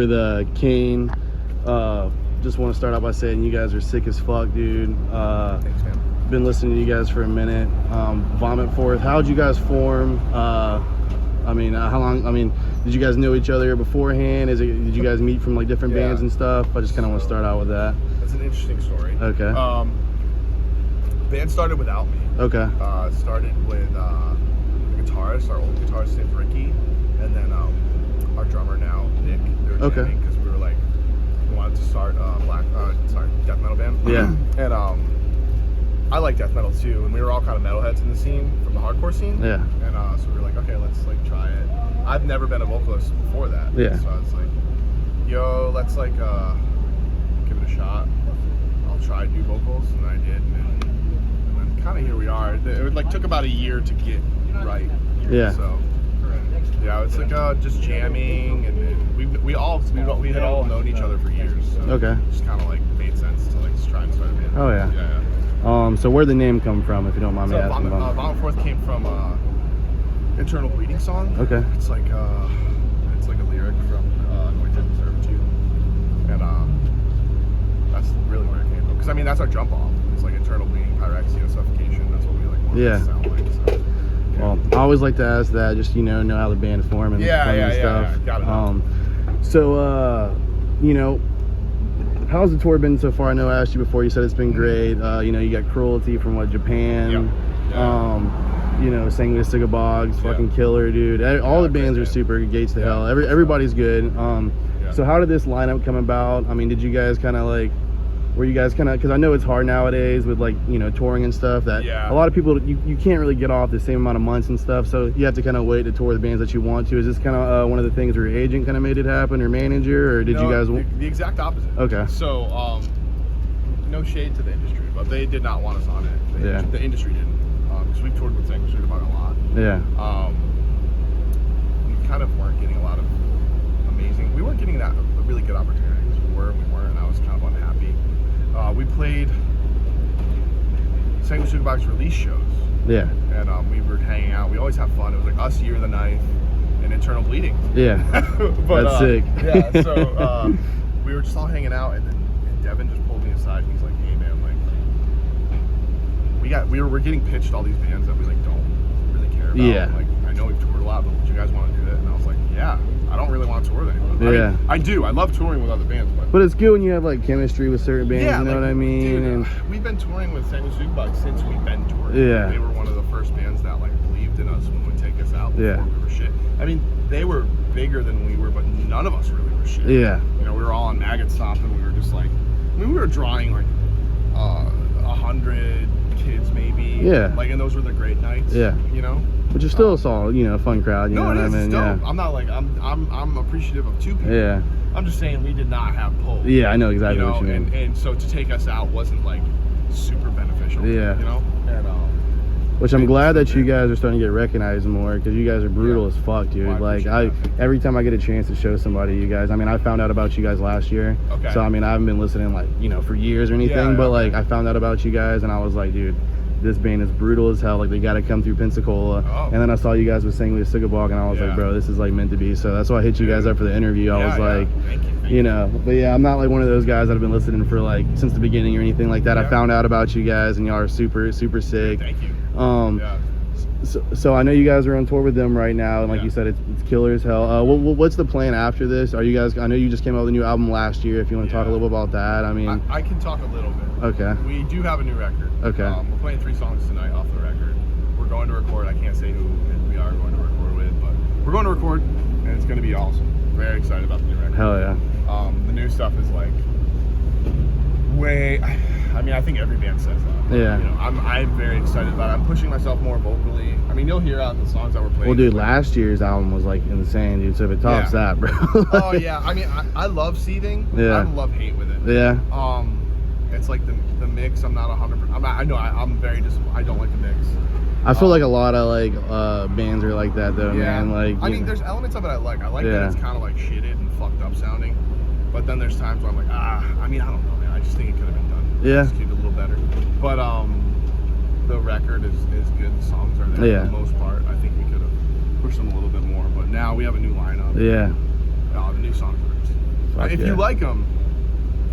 with Kane. Just want to start out by saying you guys are sick as fuck, dude. Thanks, man. Been listening to you guys for a minute. Vomit Forth, how'd you guys form? I mean, how long? I mean, did you guys know each other beforehand? Did you guys meet from like different bands and stuff? I just kind of want to start out with that. That's an interesting story. Okay. Band started without me. Okay. Started with the guitarist, our old guitarist named Ricky, and then our drummer now, Nick. They were jamming because we were like, we wanted to start death metal band. Yeah. And I like death metal too, and we were all kind of metalheads in the scene, from the hardcore scene. Yeah. And so we were like, okay, let's like try it. I've never been a vocalist before that. Yeah. So I was like, yo, let's like give it a shot. I'll try to do vocals, and I did, and then kind of here we are. It like took about a year to get right. Yeah. So yeah, it's like just jamming, and then we had all known each other for years. So Okay. It just kind of like made sense to like just try and start a band. Oh yeah. Yeah. So where'd the name come from, if you don't mind me asking? Vomit Forth came from Internal Bleeding song. Okay. It's like a lyric from Noise and Servitude, and that's really where it came from. Because I mean, that's our jump off. It's like internal bleeding, pyrexia, suffocation. That's what we like want to sound like. So, yeah. Well, I always like to ask that, just know how the band is forming and stuff. Yeah. Got it. So you know, how's the tour been so far? I know I asked you before. You said it's been great. You got Kruelty from Japan. Yeah. Sanguisugabogg, fucking killer, dude. All the bands are super. Gates to Hell. Everybody's good. So how did this lineup come about? I mean, did you guys kind of like? Were you guys kind of, because I know it's hard nowadays with like touring and stuff, that a lot of people you can't really get off the same amount of months and stuff, so you have to kind of wait to tour the bands that you want to. Is this kind of one of the things where your agent kind of made it happen, or manager, or did you guys? The exact opposite. Okay. So no shade to the industry, but they did not want us on it. The industry didn't, because we've toured with Sanguisugabogg a lot. Yeah. We kind of weren't getting a lot of amazing. We weren't getting that really good opportunities. We weren't, and I was kind of unhappy. We played Sanguisugabogg's release shows. Yeah. And we were hanging out. We always have fun. It was like us, Year of the Knife, and Internal Bleeding. Yeah. But, that's sick. Yeah. So we were just all hanging out, and then Devin just pulled me aside, and he's like, "Hey, man, like we're getting pitched all these bands that we like don't really care about. Yeah. Like, I know we've toured a lot, but would you guys want to do it?" And I was like, "Yeah, I don't really want to tour with anyone." Yeah. I mean, I do. I love touring with other bands, but it's good when you have like chemistry with certain bands. Yeah, you know what I mean? Dude, and we've been touring with Sanguisugabogg since we've been touring. Yeah. They were one of the first bands that like believed in us when would take us out before we were shit. I mean, they were bigger than we were, but none of us really were shit. Yeah. We were all on Maggot Stomp, and we were just like, I mean, we were drawing like 100 kids maybe. Yeah. Like, and those were the great nights. Yeah. But you're still a fun crowd. You know what I mean? Yeah. I'm not like I'm appreciative of two people. Yeah. I'm just saying we did not have pull. Yeah, I know exactly what you mean. And so to take us out wasn't like super beneficial. Yeah. And which I'm glad that you guys are starting to get recognized more, because you guys are brutal as fuck, dude. Well, like every time I get a chance to show somebody you guys, I mean, I found out about you guys last year. Okay. So I mean, I haven't been listening like for years or anything, but like I found out about you guys, and I was like, dude, this band is brutal as hell. Like, they got to come through Pensacola. And then I saw you guys with Sanguisugabogg, and I was like, bro, this is like meant to be. So that's why I hit you guys up for the interview. I was like, Thank you. But yeah, I'm not like one of those guys that have been listening for like since the beginning or anything like that. I found out about you guys, and y'all are super sick. Thank you. So I know you guys are on tour with them right now, and like you said, it's killer as hell. What's the plan after this? Are you guys? I know you just came out with a new album last year. If you want to talk a little bit about that, I mean, I can talk a little bit. Okay. We do have a new record. Okay. We're playing 3 songs tonight off the record. We're going to record. I can't say who we are going to record with, but we're going to record, and it's going to be awesome. Very excited about the new record. Hell yeah. The new stuff is like way. I mean, I think every band says that. Yeah. I'm very excited about it. I'm pushing myself more vocally. I mean, you'll hear out the songs that we're playing. Well, dude, last year's album was like insane, dude. So if it tops that, bro. Oh yeah. I mean, I love Seething. Yeah. I love hate with it. Yeah. It's like the mix. I'm not 100%. I know I'm very disappointed. I don't like the mix. I feel like a lot of like bands are like that though, man. Like, I mean, there's elements of it I like. I like that it's kind of like shitted and fucked up sounding. But then there's times where I'm like, I mean, I don't know, man. I just think it could have been done. Yeah. Just keep it a little better. But the record is good. The songs are there for the most part. I think we could have pushed them a little bit more. But now we have a new lineup. Yeah. The new songs are If you like them,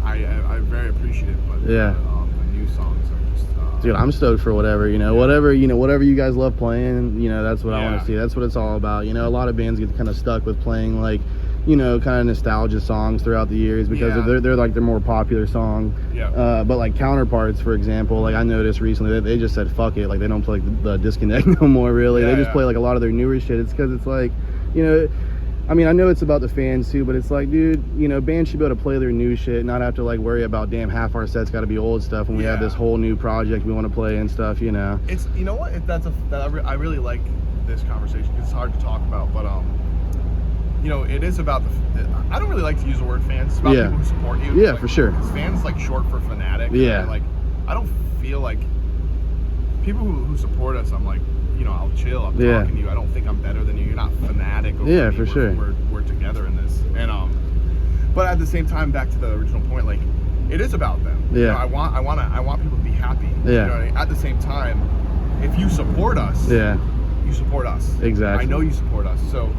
I'm very appreciative. But yeah, the new songs are just. Dude, I'm stoked for whatever, whatever you guys love playing, that's what I want to see. That's what it's all about. A lot of bands get kind of stuck with playing like, kind of nostalgia songs throughout the years because they're like their more popular song. Yeah. But like Counterparts, for example, like I noticed recently that they just said fuck it, like they don't play like the Disconnect no more really. They just play like a lot of their newer shit. It's because it's like, I mean, I know it's about the fans too, but it's like, dude, bands should be able to play their new shit, not have to like worry about, damn, half our sets got to be old stuff when we have this whole new project we want to play and stuff, It's, what, I really like this conversation. It's hard to talk about, but it is about I don't really like to use the word fans. It's about people who support you. Yeah, like, for sure. Because fans like short for fanatic. Yeah. And, like, I don't feel like people who support us, I'm like, I'll chill. I'm talking to you. I don't think I'm better than you. You're not fanatic over me. For sure. We're together in this. And but at the same time, back to the original point, like it is about them. Yeah. I want people to be happy. Yeah. At the same time, if you support us, you support us. Exactly. I know you support us. So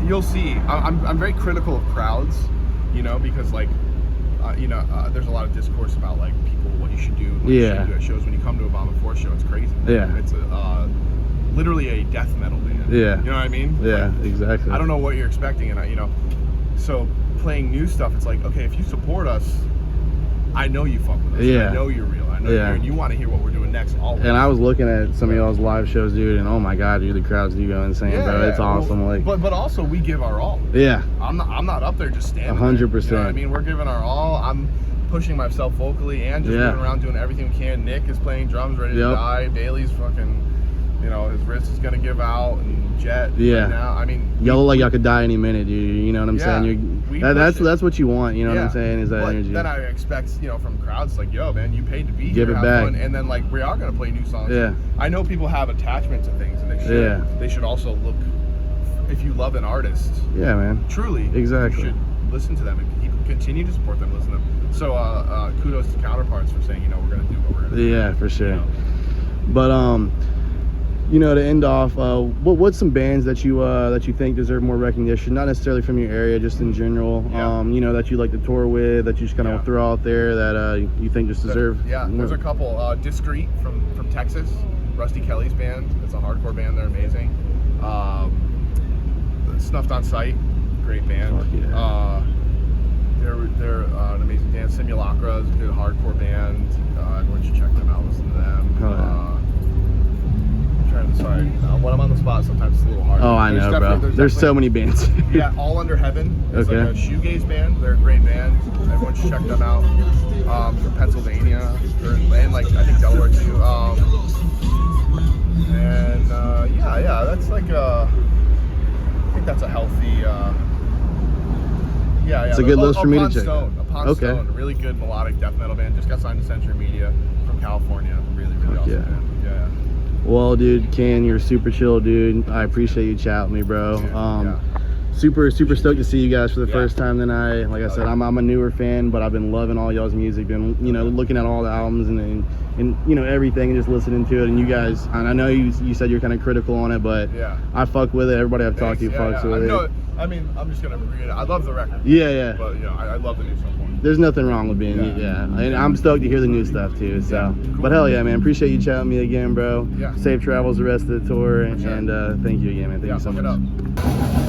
you'll see. I'm very critical of crowds. Because like there's a lot of discourse about like people what you should do, what you should do at shows. When you come to a Bomb and Force show, it's crazy. Yeah. It's literally a death metal band. Yeah. You know what I mean? Yeah, like, exactly. I don't know what you're expecting, and so playing new stuff, it's like, okay, if you support us, I know you fuck with us. Yeah. I know you're real. I know you're, and you want to hear what we're doing next. Always. And I was looking at some of y'all's live shows, dude, and oh my god, dude, the crowds do go insane, bro. It's awesome. Like, but also we give our all. Yeah. I'm not up there just standing. 100%. You know what I mean? We're giving our all. I'm pushing myself vocally and just moving around doing everything we can. Nick is playing drums, ready to die. Bailey's fucking, his wrist is gonna give out, and Jet right now. I mean, y'all look like y'all could die any minute, dude. You know what I'm saying? That's what you want. You know what I'm saying? Is that energy? Then I expect, from crowds like, yo, man, you paid to be Give here, it back. fun. And then like we are gonna play new songs. Yeah. I know people have attachment to things, and they should. Yeah. They should also look. If you love an artist, yeah, man, truly, exactly, you should listen to them and continue to support them, listen to them. So kudos to Counterparts for saying, we're gonna do what we're gonna do. Yeah, for sure. But to end off, what's some bands that you think deserve more recognition? Not necessarily from your area, just in general. That you like to tour with, that you just kind of throw out there that you think just deserve. There's a couple. Discreet from Texas, Rusty Kelly's band. It's a hardcore band. They're amazing. Snuffed on Sight, great band. They're an amazing band. Simulacra is a good hardcore band. Everyone should check them out. Listen to them. Sorry, when I'm on the spot, sometimes it's a little hard. Oh, I know, bro. There's so many bands. All Under Heaven. It's like a shoegaze band. They're a great band. Everyone should check them out. From Pennsylvania, and like I think Delaware too. That's like I think that's a healthy. It's a good list for me to check. Upon Stone, a really good melodic death metal band. Just got signed to Century Media from California. Really awesome band. Yeah. Well, dude, Ken, you're super chill, dude. I appreciate you chatting with me, bro. Super stoked to see you guys for the first time tonight. Like I said, I'm a newer fan, but I've been loving all y'all's music. Been looking at all the albums and everything, and just listening to it. And you guys, and I know you said you're kind of critical on it, but I fuck with it. Everybody I've talked to fucks with it. I mean, I'm just gonna read it. I love the record. Yeah. But I love the new stuff. There's nothing wrong with being and I'm stoked to hear the new stuff too. So, cool. But hell yeah, man, appreciate you chatting with me again, bro. Safe travels the rest of the tour, and thank you again, man. Thank you so much.